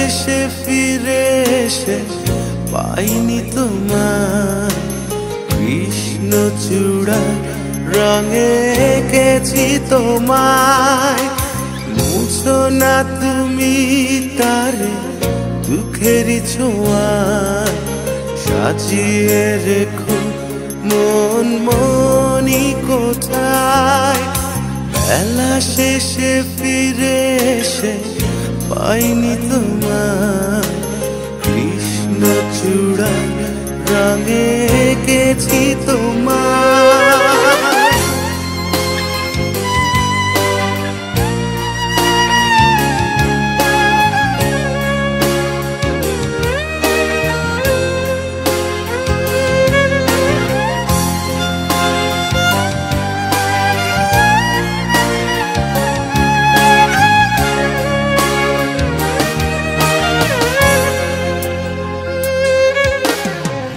শেষে ফিরে এসে পাইনি তোমার কৃষ্ণচূড়া রঙে এঁকেছি তোমায়। মুছো না তুমি তারে দুঃখেরই ছোঁয়ায়, সাজিয়ে রেখো মন মনি কোথায়। বেলা শেষে ফিরে এসে পাইনি তোমার কৃষ্ণচূড়া রঙে এঁকেছি তোমায়।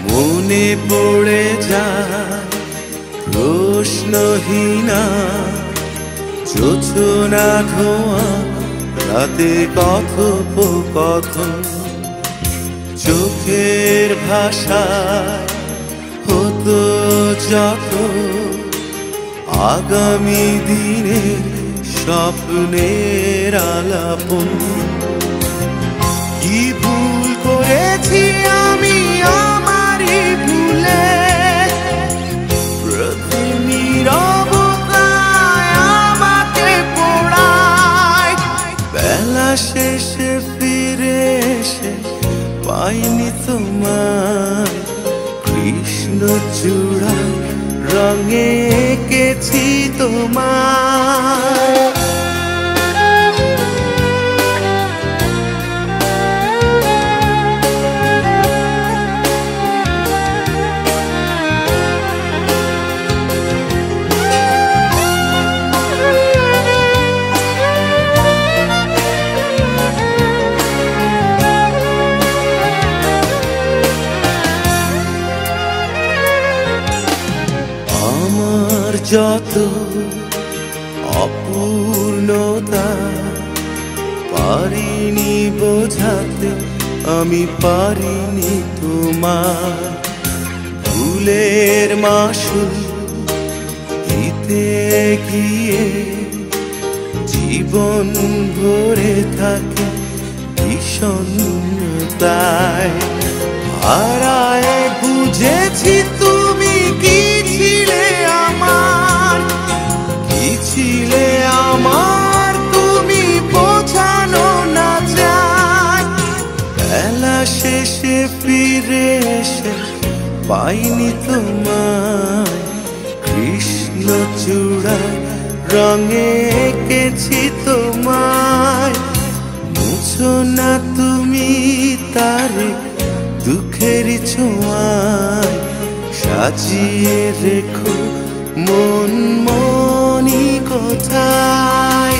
মনে পড়ে যায় প্রশ্নহীনা যোছনা ধোয়া রাতে কথোপকথন, চোখের ভাষায় হতো যত আগামী দিনের স্বপ্নের আলাপন। কি ভুল করেছি আমি আমারই ভুলে, প্রতি নীরবতায় আমাকে পোড়ায়। বেলা শেষে ফিরে এসে পাইনি তোমার কৃষ্ণচূড়া রঙে এঁকেছি তোমায়। আমার যত অপূর্ণতা পারিনি বোঝাতে, আমি পারিনি তোমার ভুলের মাসুল দিতে গিয়ে জীবন ভরে থাকে বিষণ্ণতায়। হারায় বুঝেছি তুমি কি ছিলে আমার, কি ছিলে আমার তুমি বোঝানো না যায়। বেলা শেষে ফিরে এসে পাইনি তোমায় কৃষ্ণচূড়া রঙে এঁকেছি তোমায়। মুছো না তুমি তারে দুঃখেরই ছোঁয়ায়, সাজিয়ে রেখো মন মনি কোথায়।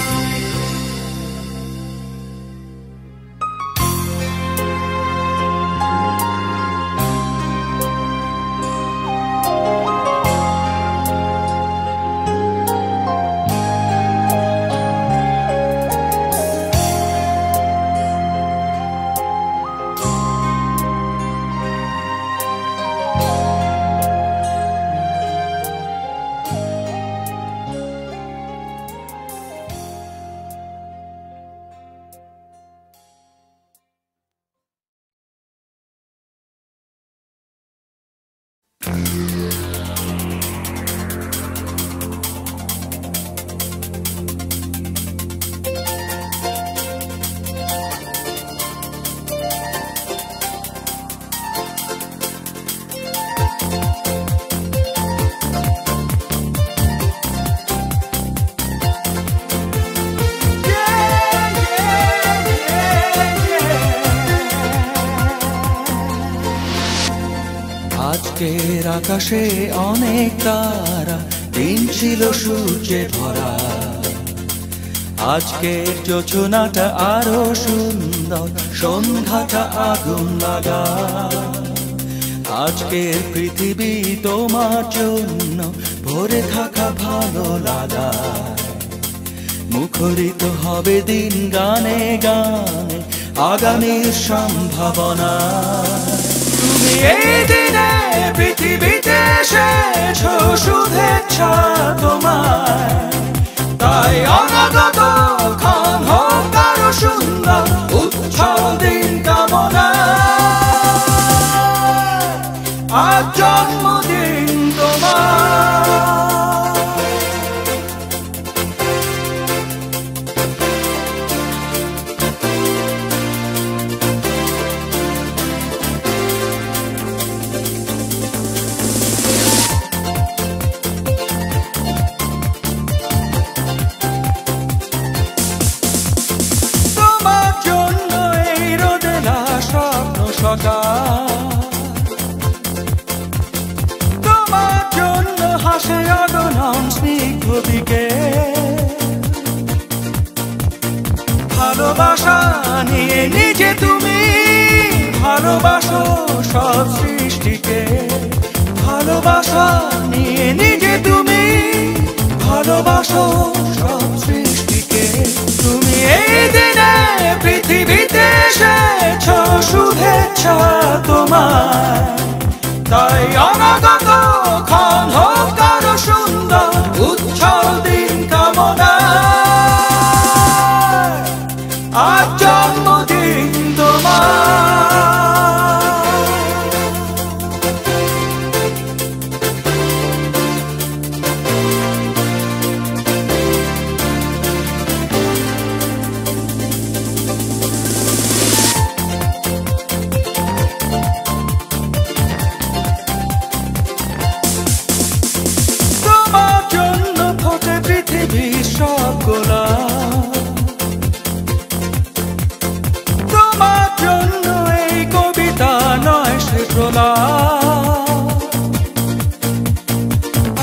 আজকের আকাশে অনেক তারা, দিন ছিল সূর্যে ভরা। আজকের যোছনাটা আরো সুন্দর, সন্ধ্যাটা আগুন লাগা। আজকের পৃথিবী তোমার জন্য ভরে থাকা ভালো লাগা। মুখরিত হবে দিন গানে গানে, আগামীর সম্ভাবনা। তুমি এই দিনে পৃথিবীতে এসেছো, শুভেচ্ছা তোমায়। তাই অনাগত ক্ষণ হোক আরো সুন্দর, উজ্জ্বল দিন কামনা। আজ জন্মদিন তোমার। তোমার জন্য হাসে অগণন স্নিগ্ধ দিকে। ভালোবাসা নিয়ে নিজে তুমি ভালোবাসো সব সৃষ্টিকে। ভালোবাসা নিয়ে নিজে তুমি ভালোবাসো সব সৃষ্টিকে। তুমি এই দিনে পৃথিবীতে এসেছো, শুভেচ্ছা তোমার। তাই অনাগত ক্ষণ হোক আরো সুন্দর, উজ্জ্বল দিন কামনা। আজ জন্মদিন তোমার। তোমার জন্য এই কবিতা নয় সে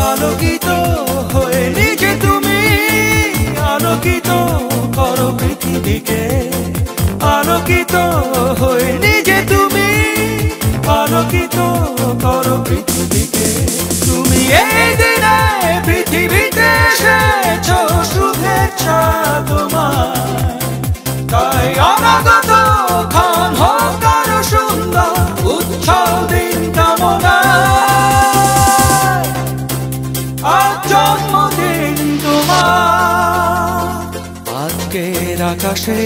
আলোকিত হয়ে নিজে তুমি আলোকিত করো পৃথিবীকে। আলোকিত হয়ে নিজে তুমি আলোকিত করো পৃথিবীকে। তুমি এই দিনে পৃথিবীতে এসেছো, শুভেচ্ছা তোমার। তাই অনাগত ক্ষণ হোক আরো সুন্দর, উজ্জ্বল দিন কামনা। আজ জন্মদিন তোমার। আজকের আকাশে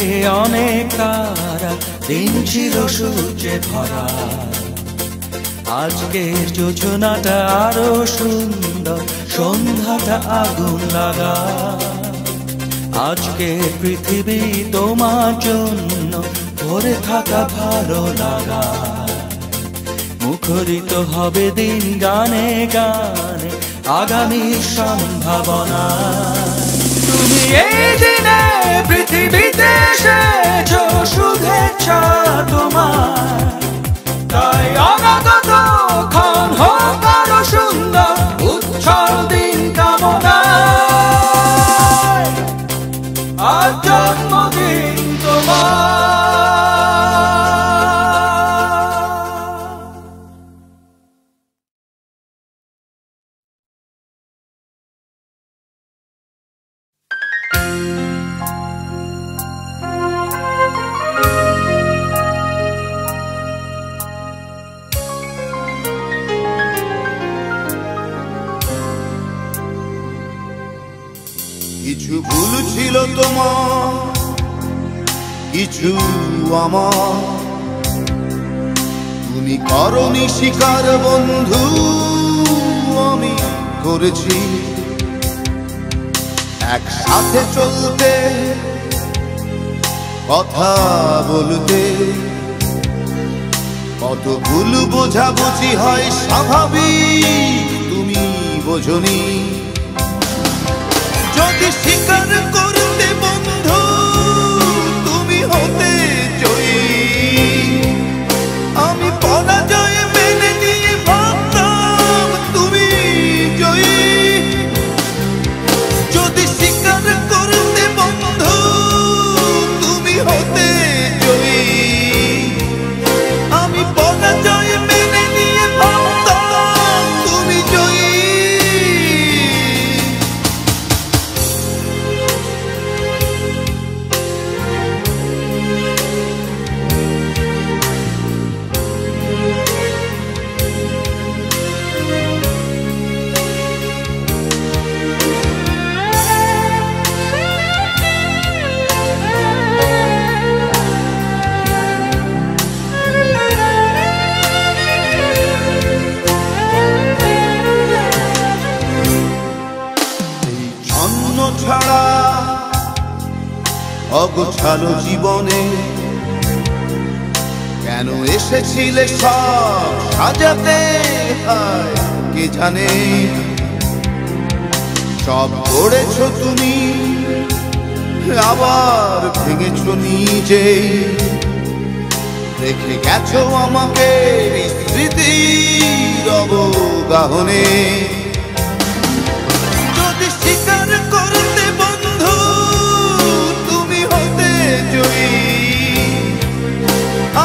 অনেক তারা, দিন ছিল সূর্যে ভরা। আজকের যোজনাটা আরো সুন্দর, সন্ধ্যাটা আগুন লাগা। আজকে পৃথিবী তোমার জন্য ভরে থাকা ভালো লাগা। মুখরিত হবে দিন গানে গানে, আগামীর সম্ভাবনা। তুমি এই দিনে পৃথিবীতে এসেছো, শুভেচ্ছা তোমার। তাই অনাগত ক্ষণ হোক আরো সুন্দর, উজ্জ্বল দিন কামনা। আজ জন্মদিন তোমার। কিছু ভুল ছিল তোমার, কিছু আমার। তুমি করনি স্বীকার বন্ধু, আমি করেছি। একসাথে চলতে, কথা বলতে, কত ভুল বোঝাবুঝি হয় স্বাভাবিক, তুমি বোঝনি। যদি স্বীকার করতে বন্ধু তুমি হতে জয়ী, আমি পরাজয় মেনে নিয়ে ভাবতাম তুমি জয়ী। যদি স্বীকার করতে বন্ধু তুমি হতে জয়ী, আমি পরাজয় মেনে নিয়ে ভাবতাম তুমি জয়ী। অগোছালো জীবনে কেন এসেছিলে সব সাজাতে? হায় কে জানে, সব করেছো তুমি আবার ভেঙেছো নিজেই, রেখে গেছো আমাকে স্মৃতির অবগাহনে। যদি স্বীকার করতে বন্ধু তুমি হতে জয়ী,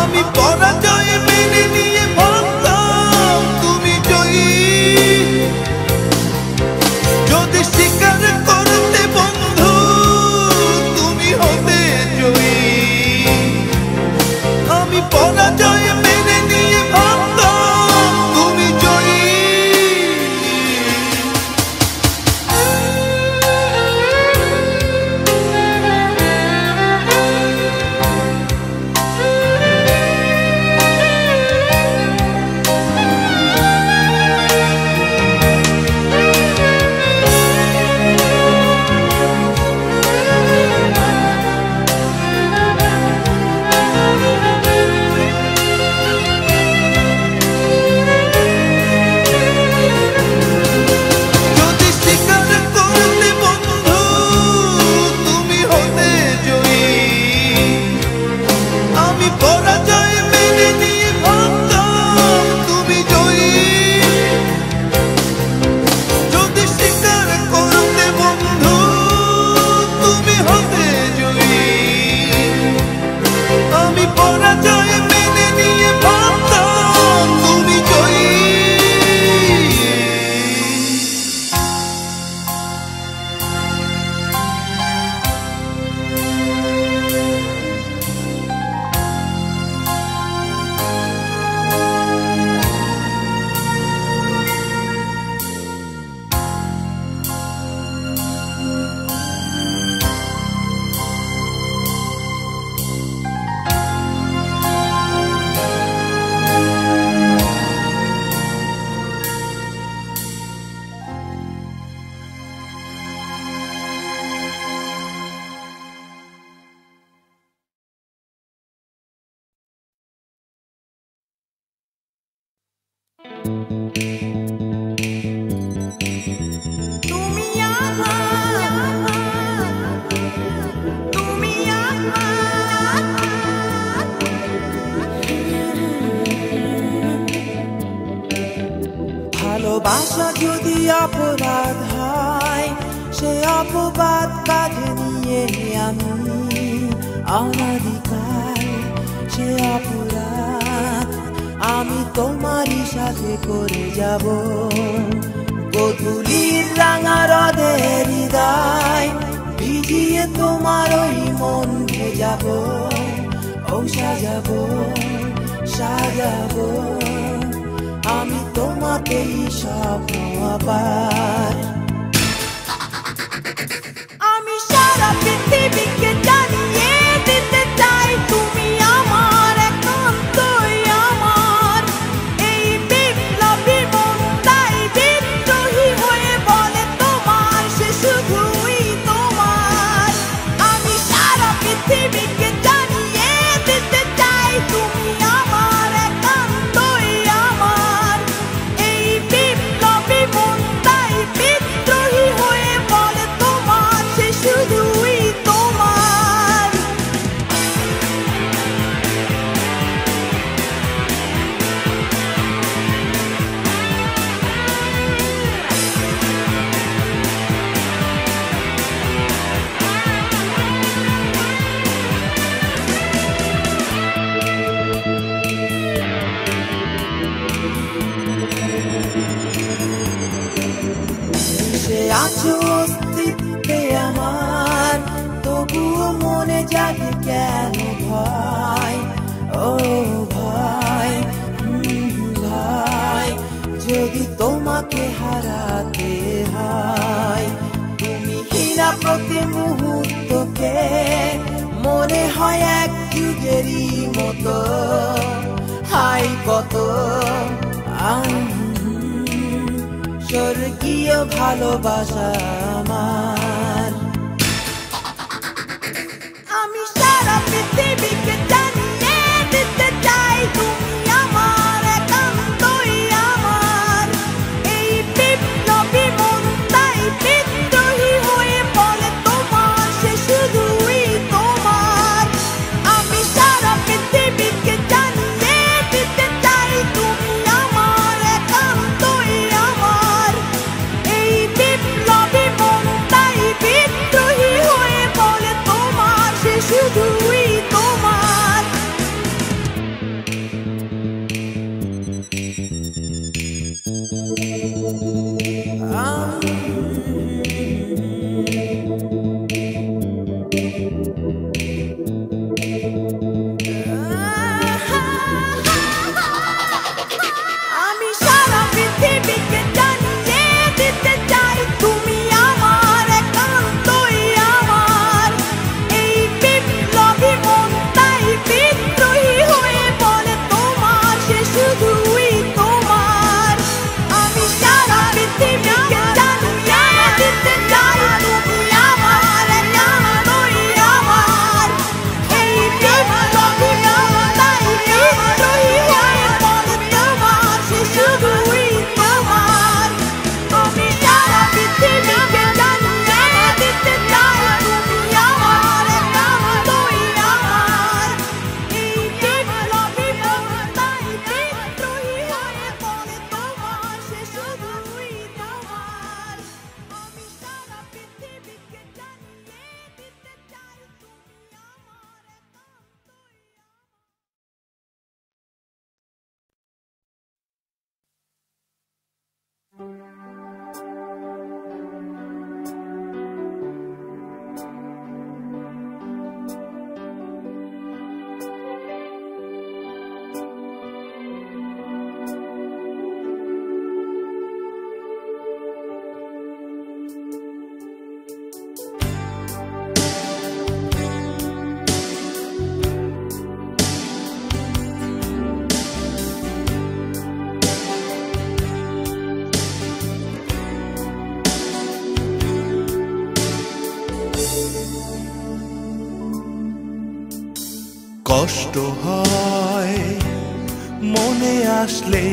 আমি পরাজয় মেনে নিয়ে ভাবতাম তুমি জয়ী। যদি স্বীকার করতে বন্ধু তুমি হতে জয়ী, আমি পরাজয় মেনে নিয়ে ভাবতাম তুমি জয়ী। ভালোবাসা যদি অপরাধ হয়, সে অপবাদ কাঁধে নিয়ে আমি অনাদিকাল সে অপরাধ আমি তোমারই সাথে করে যাব। গধূলির রাঙা রোদের হৃদয় ভিজিয়ে তোমার ওই মন ভেজাবো, ও সাজাবো সাজাবো আমি তোমাকেই স্বপ্ন আবার। আমি সারা পৃথিবীকে জানিয়ে দিতে চাই তুমি আমার একান্তই আমার। এই বিপ্লবী মন তাই বিদ্রোহী হয়ে বলে তোমার সে শুধুই তোমার। আমি সারা পৃথিবীকে জানিয়ে দিতে চাই তুমি আমার একান্তই আমার। এই বিপ্লবী মন তাই বিদ্রোহী হয়ে বলে তোমার সে শুধুই তোমার। সে আছো অস্তিত্বে আমার, তবুও মনে জাগে কেন ভয়, ও ভয় ভয় যদি তোমাকে হারাতে হয়। তুমি হীরা প্রতি মুহূর্তকে মনে হয় এক যুগেরই মতো, হাই কত স্বর্গীয় ভালোবাসা আমার। আমি কষ্ট হয় মনে আসলে,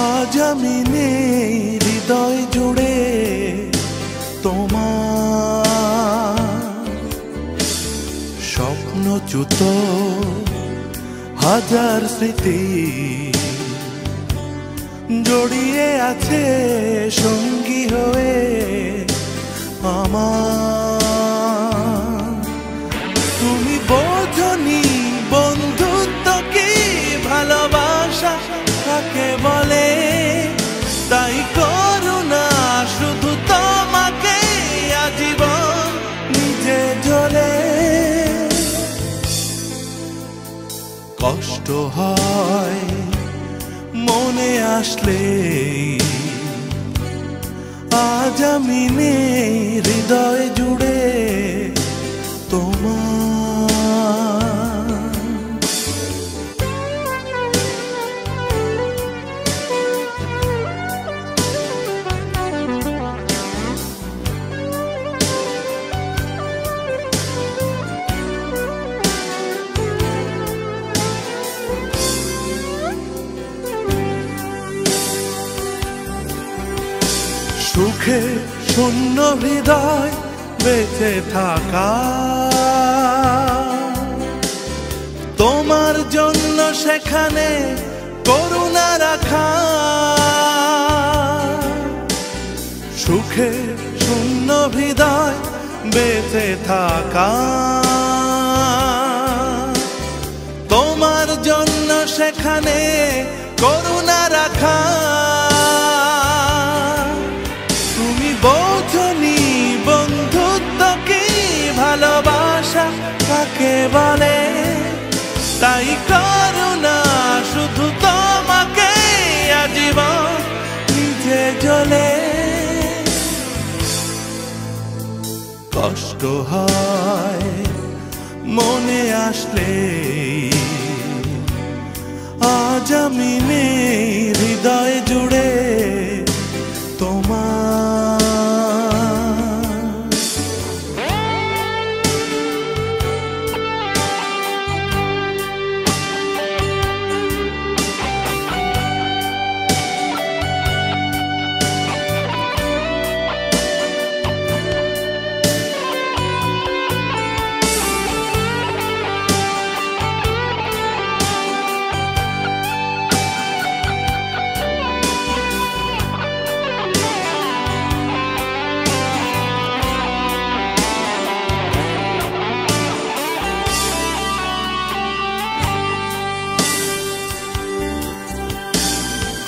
আজ আমি নেই হৃদয় জুড়ে তোমার। স্বপ্নচ্যুত হাজার স্মৃতি জড়িয়ে আছে সঙ্গী হয়ে আমার। তুমি বোঝনি বন্ধুত্ব কি, ভালোবাসা কাকে বলে, তাই করুণা শুধু তোমাকে আজীবন নিজে জ্বলে। কষ্ট হয় মনে আসলে, আজ আমি নেই হৃদয় জুড়ে তোমার। সুখে শূন্য হৃদয় বেঁচে থাকা, তোমার জন্য সেখানে করুণা রাখা। সুখে শূন্য হৃদয় বেঁচে থাকা, তোমার জন্য সেখানে করুণা রাখা। বোঝনি বন্ধুত্ব কি, ভালোবাসা কাকে বলে, তাই করুণা শুধু তোমাকে আজীবন নিজে জ্বলে। কষ্ট হয় মনে আসলে, আজ আমি নেই হৃদয় জুড়ে তোমার।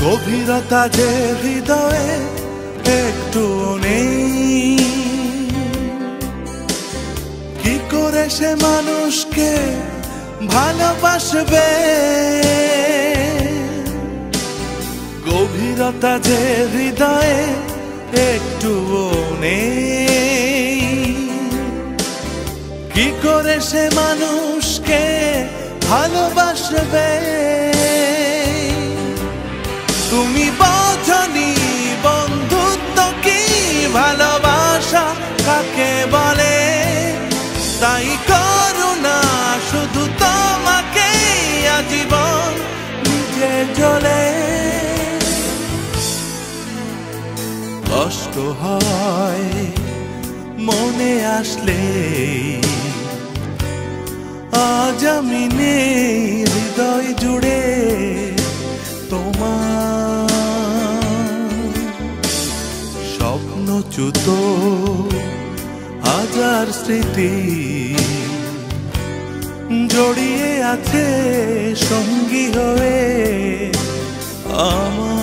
গভীরতা যে হৃদয়ে একটু নেই, কি করে সে মানুষকে ভালোবাসবে। গভীরতা যে হৃদয়ে একটু নেই, কি করে সে মানুষকে ভালোবাসবে। তুমি বোঝনি বন্ধুত্ব কি, ভালোবাসা কাকে বলে, তাই করুণা শুধু তোমাকে আজীবন নিজে জ্বলে। কষ্ট হয় মনে আসলে, আজ আমি নেই হৃদয় জুড়ে তোমার। স্বপ্নচ্যুত হাজার স্মৃতি জড়িয়ে আছে সঙ্গী হয়ে আমার।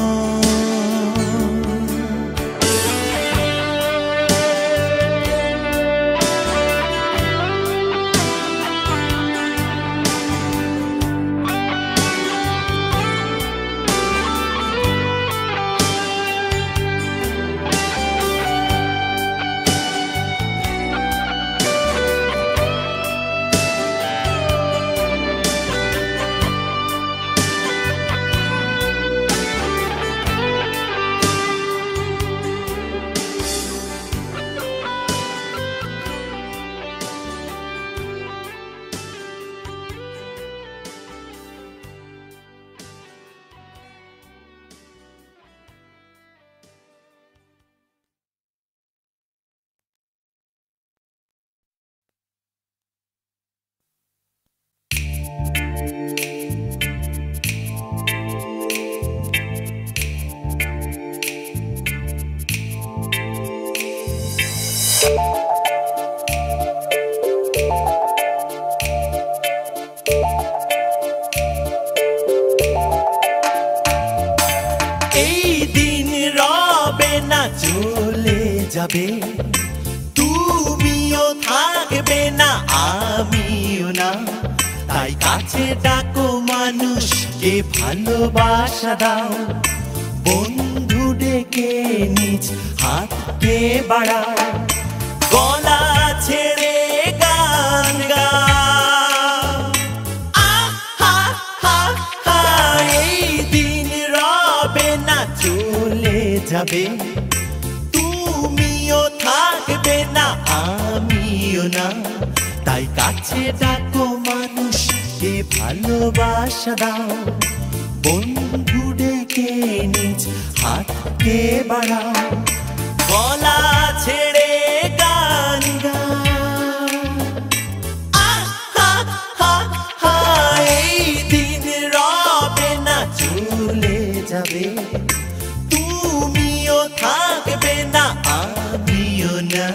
যাবে তুমিও থাকবে না আমিও না তাই কাছে ডাকো মানুষকে ভালোবাসা দাও বন্ধু ডেকে নিজ হাতকে বাড়াও গলা ছেড়ে গান গাও আহা হা হা এই দিন রবে না চলে যাবে তুমিও থাকবে না আমিও না তাই কাছে ডাকো মানুষকে ভালোবাসা দাও বন্ধু ডেকে নিজ হাতকে বাড়াও গলা ছেড়ে গান গাও আহা হা হা এই দিন রবে না চলে যাবে তুমিও থাকবে না আমিও না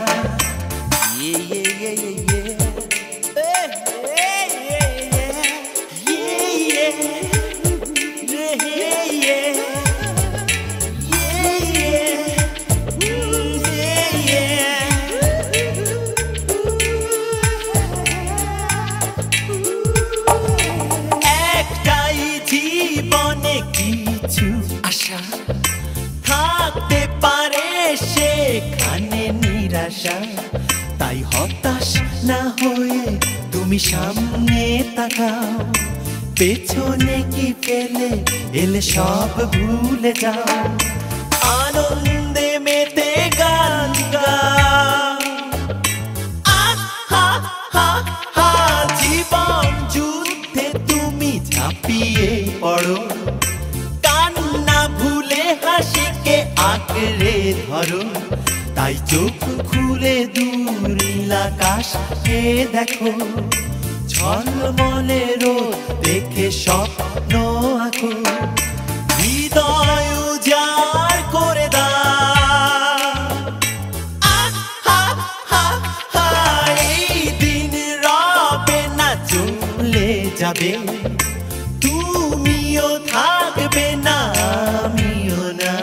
একটাই জীবনে কিছু আশা থাকতে পারে সেখানে নিরাশা তাই হতাশ না হয়ে তুমি সামনে তাকাও পেছনে কি ফেলে এলে সব ভুলে যাও আনন্দে মেতে গান গাও আহা হা হা জীবন যুদ্ধে তুমি ঝাঁপিয়ে পড়ো কান্না ভুলে হাসিকে আঁকড়ে ধরো তাই চোখ খুলে দূর আকাশকে দেখো ঝলমলে রোদ দেখে স্বপ্ন আঁকো হৃদয় উজাড় করে দাও আহা হা হা এই দিন রবে না চলে যাবে তুমিও থাকবে না আমিও না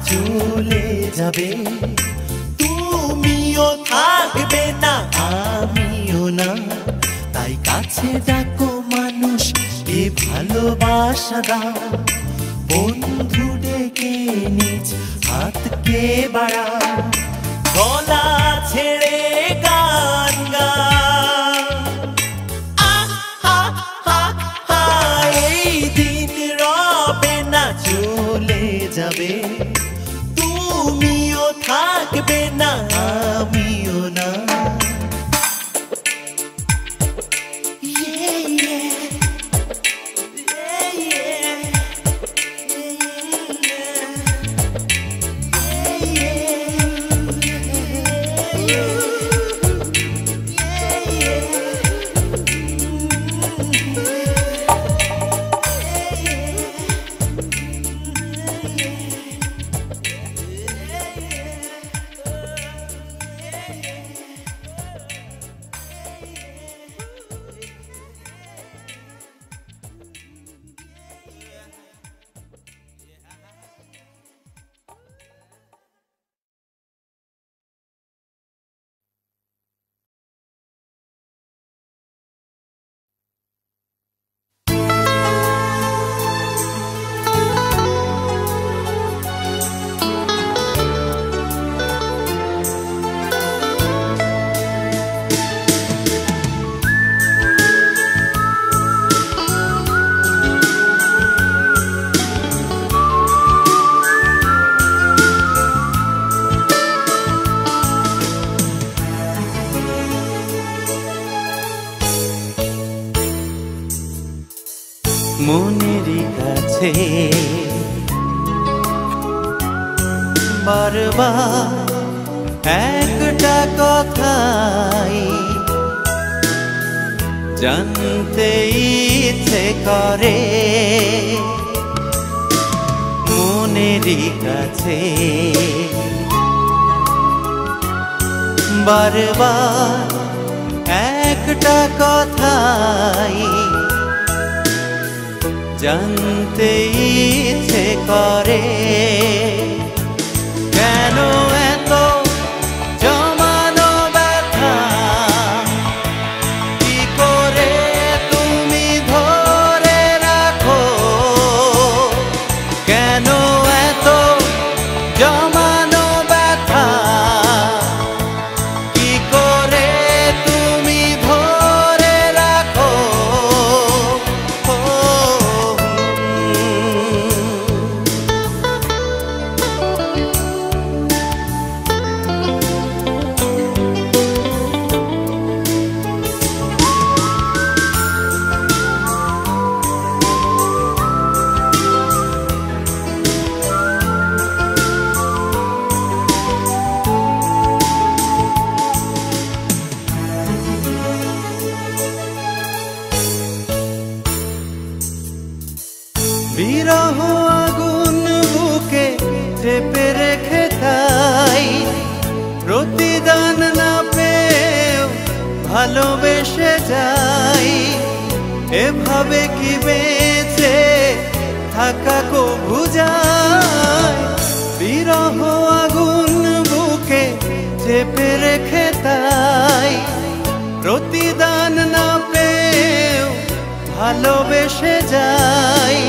চলে যাবে তুমিও থাকবে না আমিও না তাই কাছে ডাকো মানুষকে ভালোবাসা দাও বন্ধু ডেকে নিজ হাতকে বাড়াও গলা ছেড়ে গান গাও আহা হা হা এই দিন রবে না চলে যাবে তুমিও থাকবে না আমিও না মনেরই কাছে বারবার একটা কথাই জানতে ইচ্ছে করে মনেরই কাছে বারবার একটা কথাই জানতে ইচ্ছে করে কেন এত জমানো ব্যথা কি করে তুমি ধরে রাখো কেন এত জমানো ব্যথা কি করে তুমি ধরে রাখো বিরহ আগুন বুকে চেপে রেখে তাই প্রতিদান না পেয়েও ভালোবেসে যাই এভাবে কি বেঁচে থাকা কবু যায় বিরহ আগুন বুকে চেপে রেখে তাই প্রতিদান না পেয়েও ভালোবেসে যাই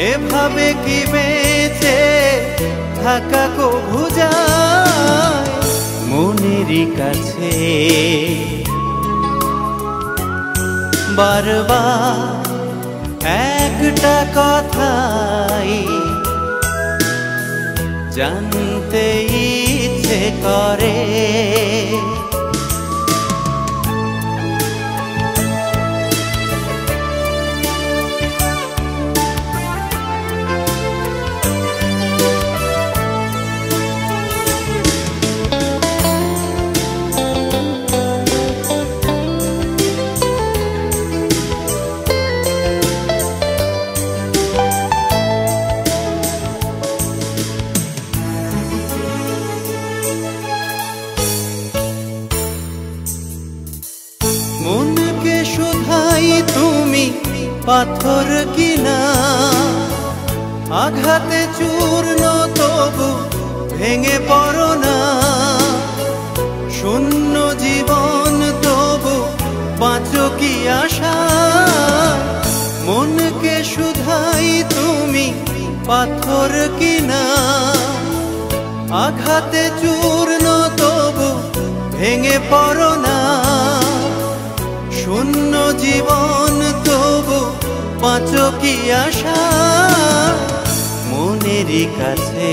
এভাবে কি বেঁচে থাকা কবু যায় মনেরই কাছে বারবার একটা কথাই জানতে ইচ্ছে করে মনকে শুধাই তুমি পাথর কিনা আঘাতে চূর্ণ তবু ভেঙে পড়ো না শূন্য জীবন তবু বাঁচো কি আশা মনকে শুধাই তুমি পাথর কিনা আঘাতে চূর্ণ তবু ভেঙে পড়ো না শূন্য জীবন তবু বাঁচো কি আশা মনেরই কাছে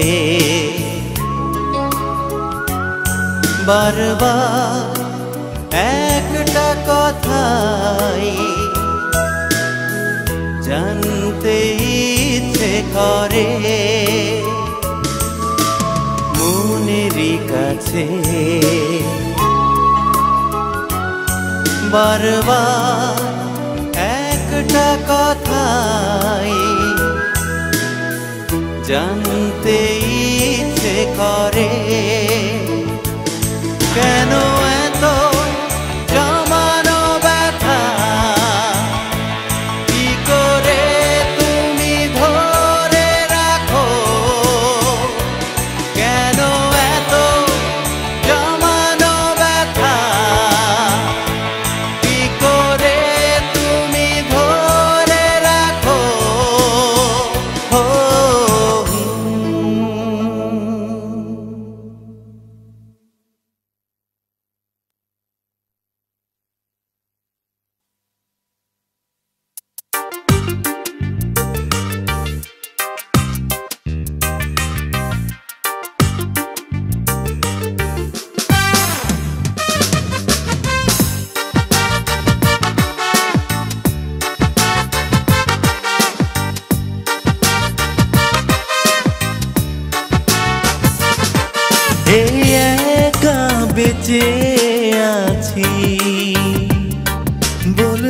বারবার একটা কথাই জানতে ইচ্ছে করে মনেরই কাছে বারবার একটা কথাই জানতে ইচ্ছে করে কেন এত জমানো ব্যথা কি করে তুমি ধরে রাখো কেন এত জমানো ব্যথা কি করে তুমি ধরে রাখো বেঁচে আছি বলে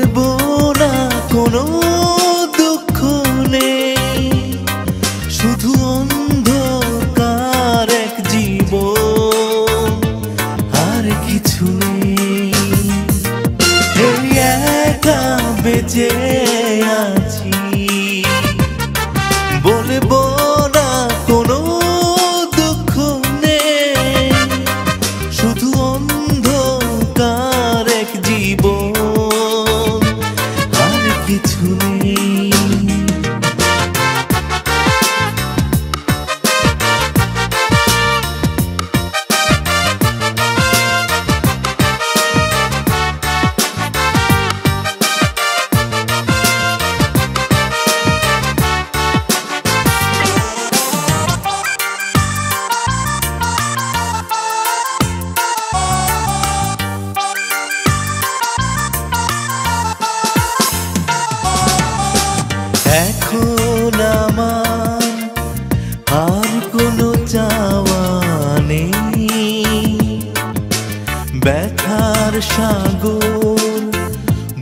ব্যথার সাগর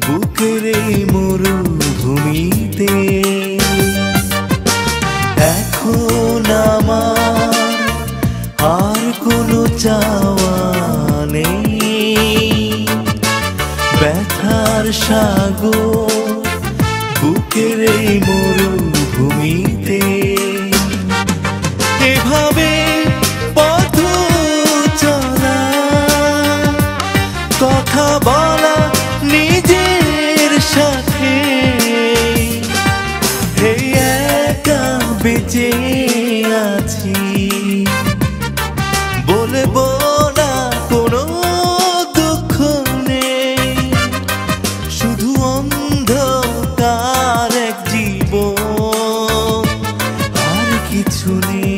বুকের এই মরুভূমিতে এখন আমার আর কোনো চাওয়া নেই। ব্যথার সাগর বুকের এই মরুভূমিতে এভাবে পথ চলা, কথা বলা নিজের সাথে, এই একা বেঁচে আছি, বলবো না কোনো দুঃখ নেই, শুধু অন্ধকার এক জীবন, আর কিছু নেই।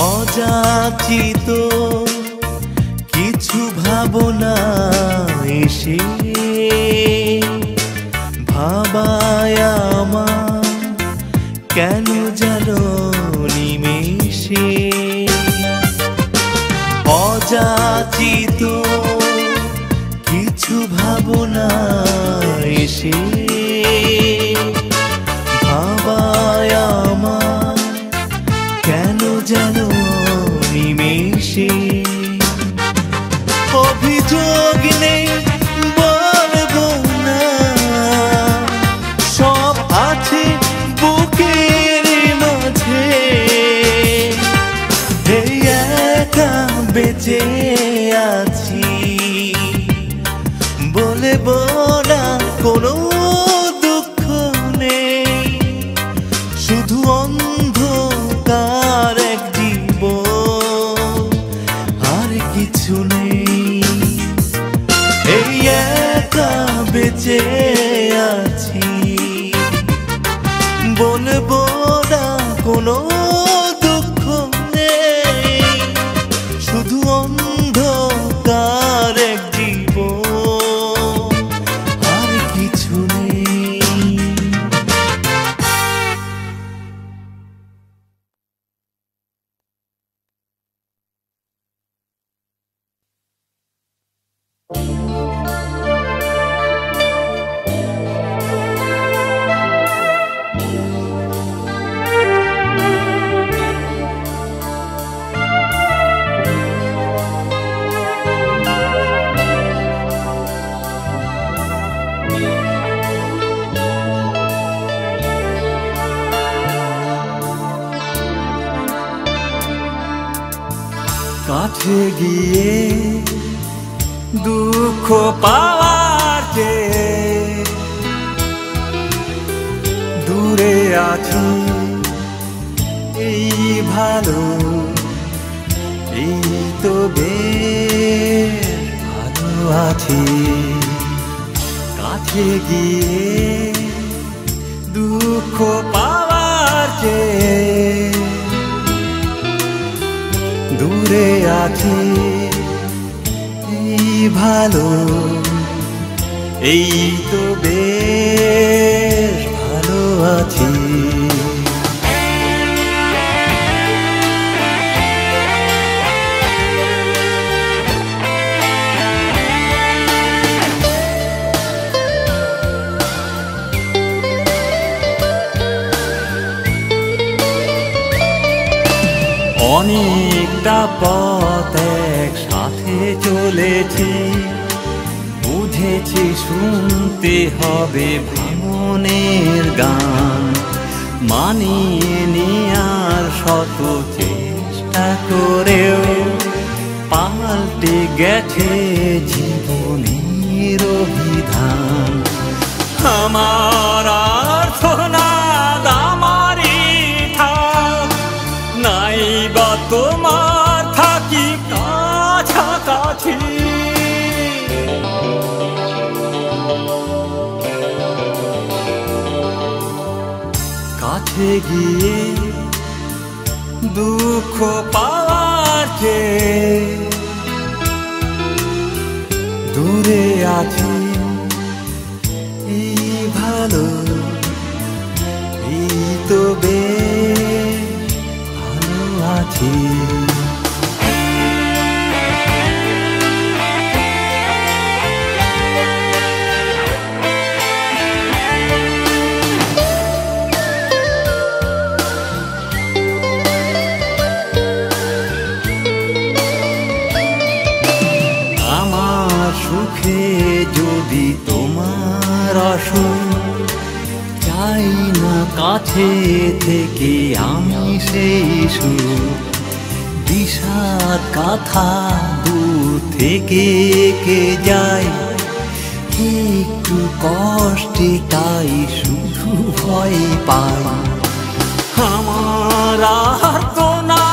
অযাচিত কিছু ভাবনা এসে ভাবায় আমার কেন জানো নিমেষে। অযাচিত কিছু ভাবনা এসে ভাবায় আমার কেন জানো নিমেষে। অভিযোগ নেই বলবো না, সব আছে বুকের মাঝে, এই একা বেঁচে আছি, বলবো না কোনো দুঃখ নেই, শুধু অন্ধকার এক জীবন, আর কিছু নেই, এই একা বেঁচে আছি, বলবো না কোনো দুঃখ নেই, শুধু অন্ধকার এক জীবন, আর কিছু নেই। কাছে গিয়ে দুঃখ পাওয়ার চেয়ে দূরে আছি, এই ভালো, এই তো বেশ ভালো আছি। কাছে গিয়ে দুঃখ পাওয়ার চেয়ে দূরে আছি, এই ভালো, এই তো বেশ ভালো আছি। অনেকটা পথ একসাথে চলেছি, বুঝেছি শুনতে হবে ভাঙনের গান, মানিয়ে নেয়ার শত চেষ্টা করেও পাল্টে গেছে জীবনের অভিধান। আমার আর সোনা দামারি থাক নাই বা তোমার থাকি কাছাকাছি, কাছে গিয়ে দুঃখ পাওয়ার চেয়ে দূরে আছি এই ভালো, এই তো বেশ ভালো আছি। সুখে যদি তোমার অসুখ, চাই না কাছে থেকে আমি সেই সুখ। বিষাদ কথা দূর থেকে কে যায়, একটু কষ্টে তাই শুধু ভয় পাই। আমার আর তো না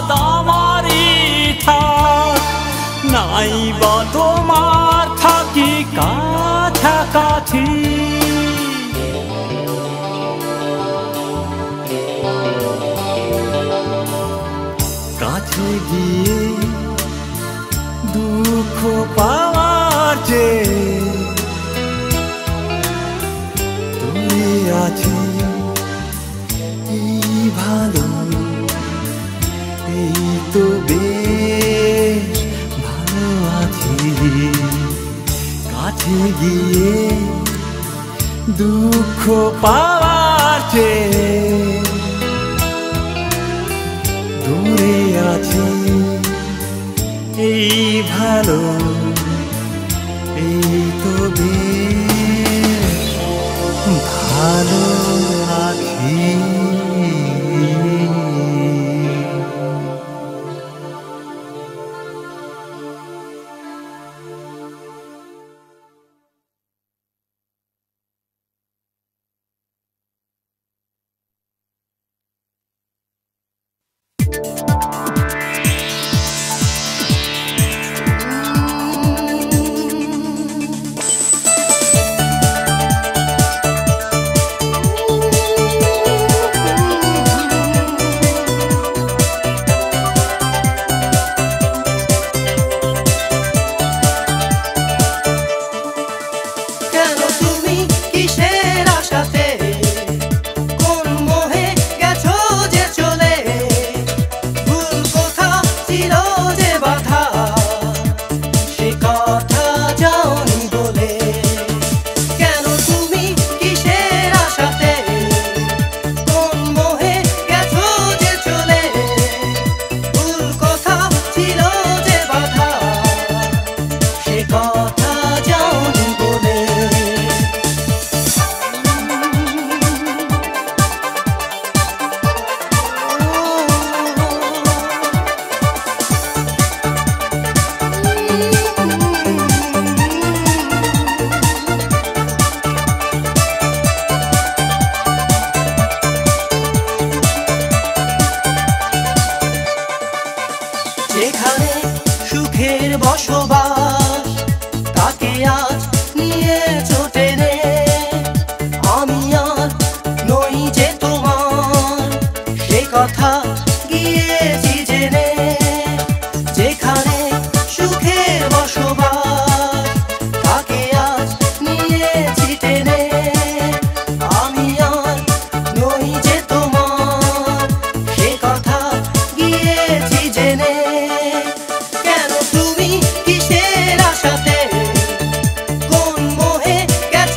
দামারি থাক, নাই বা তোমার থাকি কাছাকাছি। কাছে গিয়ে দুঃখ পাওয়ার চেয়ে দূরে আছি এই ভালো, এই তো বেশ ভালো আছি। কাছে গিয়ে দুঃখ পাওয়ার চেয়ে দূরে আছি এই ভালো, এই তো বেশ ভালো আছি। বসবাস তাকে আজ নিয়ে ছোটে রে। আমি আর নই যে তোমার সে কথা গিয়েছি জেনে। যেখানে সুখের বসবাস তাকে আজ নিয়েছি টেনে। আমি আর নই যে তোমার সে কথা গিয়েছি জেনে। কেন তুমি কিসের আশাতে কোন মোহে গেছো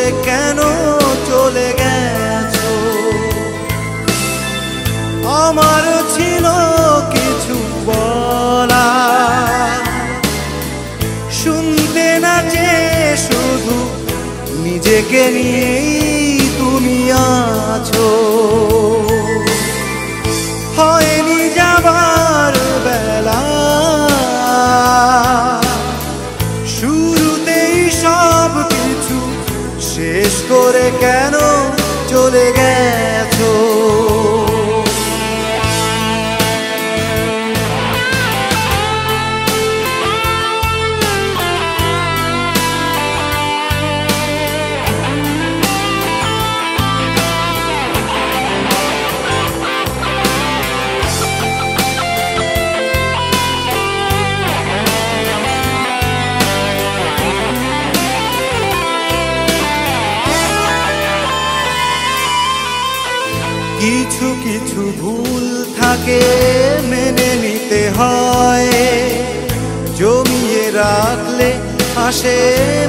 করে কেন চলে গেছো? আমারও ছিল কিছু বলা, শুনতে না যে শুধু নিজেকে নিয়েই তুমি আছো। হয়নি যাবার বেলা, শুরুতেই সব কিছু শেষ করে কেন চলে গেছো? কিছু কিছু ভুল থাকে মেনে নিতে হয়, জমিয়ে রাখলে আসে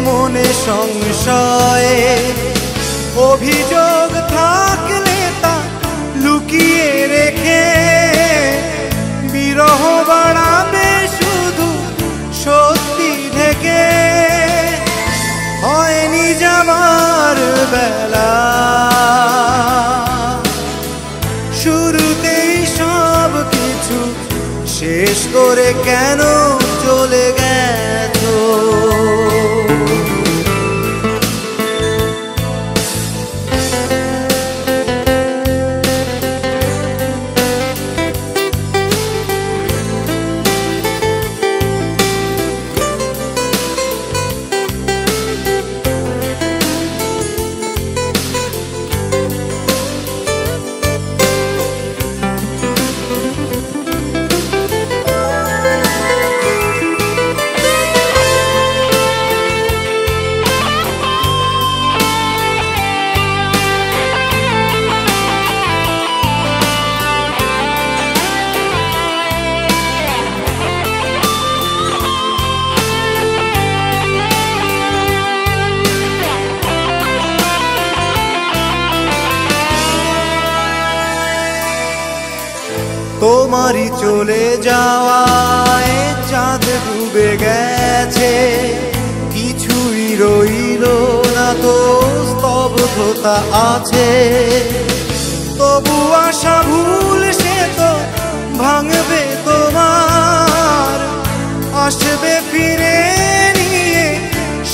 মনে সংশয়। অভিযোগ থাকলে তা লুকিয়ে রেখে বিরহ বাড়াবে শুধু সত্যি ঢেকে। হয়নি যাবার বেলা, শুরুতেই সব কিছু শেষ করে কেন চলে গেছো? তোমারই চলে যাওয়ায় চাঁদ ডুবে গেছে, কিছুই রইল না তো স্তব্ধতা আছে। তবু আশা ভুল সে তো ভাঙবে তোমার, আসবে ফিরে নিয়ে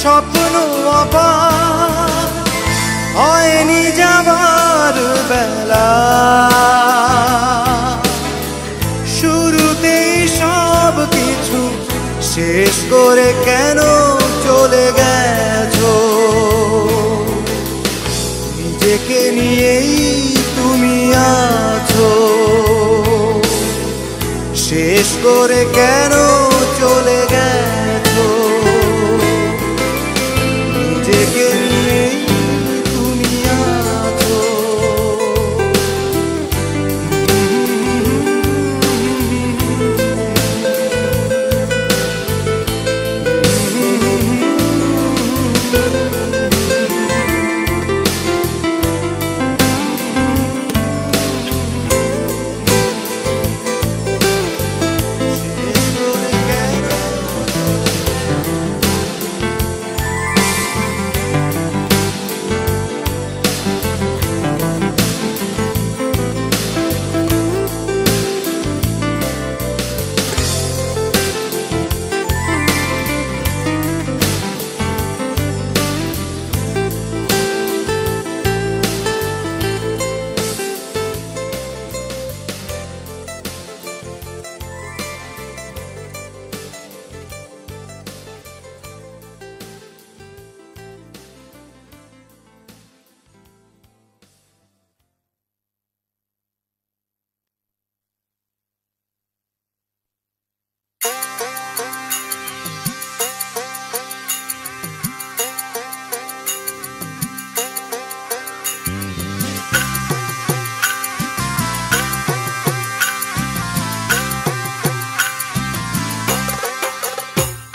স্বপ্ন আবার। হয়নি যাবার বেলা, শুরুতেই সব কিছু শেষ করে কেন চলে গেছো? নিজেকে নিয়েই তুমি আছো, শেষ করে কেন চলে গেছো? নিজেকে নিয়েই তুমি আছো।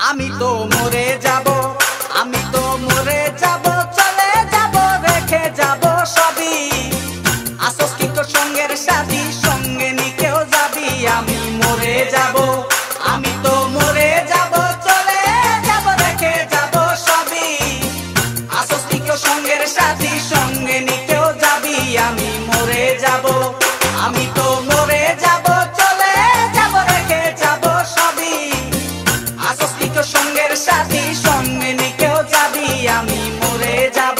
আমি তো মরে যাব, আমি তো মরে যাব, চলে যাব। যাব, আমি তো মরে যাব, চলে যাব, রেখে যাব সবই। আসস কি কেউ সঙ্গের সাথী, সঙ্গে নিকেও যাবি, আমি মরে যাব, আমি তো মরে যাব, চলে যাব, রেখে যাব সবই। আসস কি কেউ সঙ্গের সাথী, সঙ্গে নিকেও যাবি, আমি মরে যাব।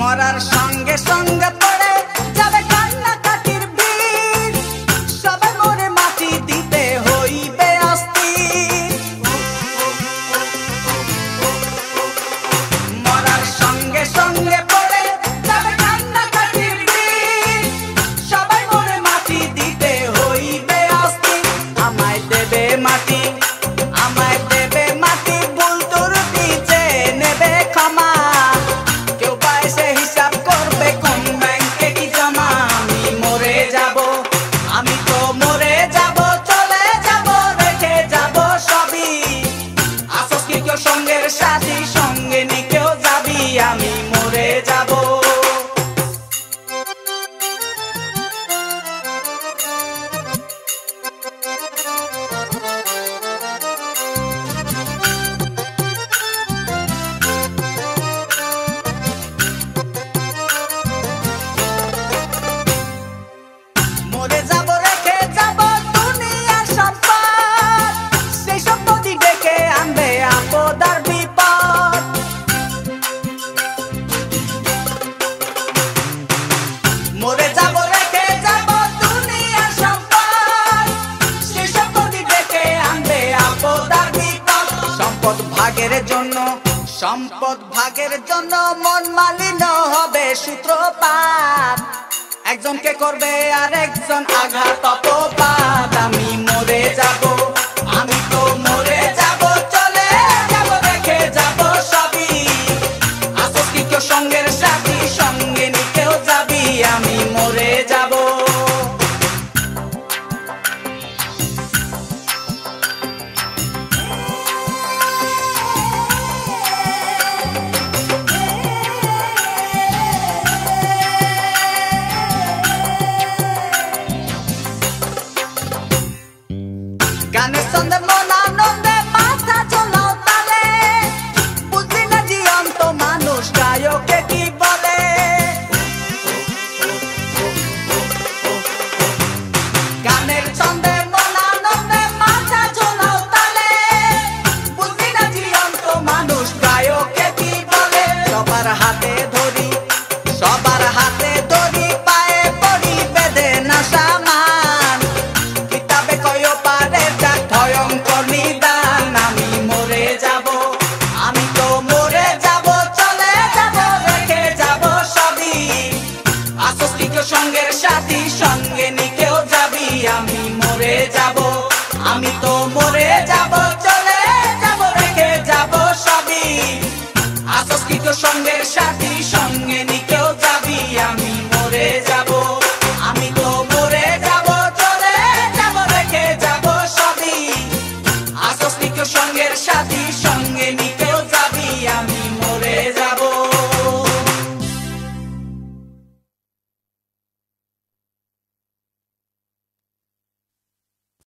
মরার সঙ্গে সঙ্গে পড়ে যাবে কান্নাকাটির ভিড়, সবাই মরে মাটি দিতে হইবে অস্থির। মরার সঙ্গে সঙ্গে পড়ে যাবে কান্নাকাটির ভিড়, সবাই মরে মাটি দিতে হইবে অস্থির। আমায় দেবে মাটি, আমায় দেবে মাটি, ভুল ত্রুটি যে নেবে ক্ষমা, কেউ বা এসে হিসাব করবে কোন ব্যাংকে কি জমা। আমি মরে যাব, আমি তো মরে যাব, চলে যাব, রেখে যাব সবই। আসস কি কেউ সঙ্গের সাথী, সঙ্গে নিকেও যাবি, আমি মরে যাব। মরে যাব, রেখে যাব দুনিয়ার সম্পদ, সেই সম্পত্তি ডেকে আনবে আপদ আর বিপদ। মরে যাব, রেখে যাব দুনিয়ার সম্পদ, সেই সম্পত্তি ডেকে আনবে আপদ আর বিপদ। সম্পদ ভাগের জন্য, সম্পদ ভাগের জন্য মন মালিন্য হবে সূত্রপাত, একজনকে করবে আর একজন আঘাত অপবাদ। আমি মরে যাব, আমি তো মরে যাব, চলে যাব, রেখে যাব সবই। আসস কি কেউ সঙ্গের সাথী, সঙ্গে নিকেও যাবি, আমি মরে যাব। গানের ছন্দে মন আনন্দে মাথা চলাও তালে, বুঝি না জীবন্ত মানুষ গায়কে কি বলে। গানের ছন্দে মন আনন্দে মাথা চলাও তালে, বুঝি না জীবন্ত মানুষ গায়কে কি বলে। সবার হাতে ধরি, সবার হাতে ধরি, পায়ে পড়ি বেঁধে না সামান, কিতাবে কয় পারে যাক ভয়ঙ্কর নিদান। আমি মরে যাব, আমি তো মরে যাব, চলে যাব, রেখে যাব সবই। আসস কি কেউ সঙ্গের সাথী, সঙ্গে নিকেও যাবি, আমি মরে যাব, আমি তো মরে যাব, চলে যাব, রেখে যাব সবই। আসস কি কেউ সঙ্গের সাথী, সঙ্গে নিকেও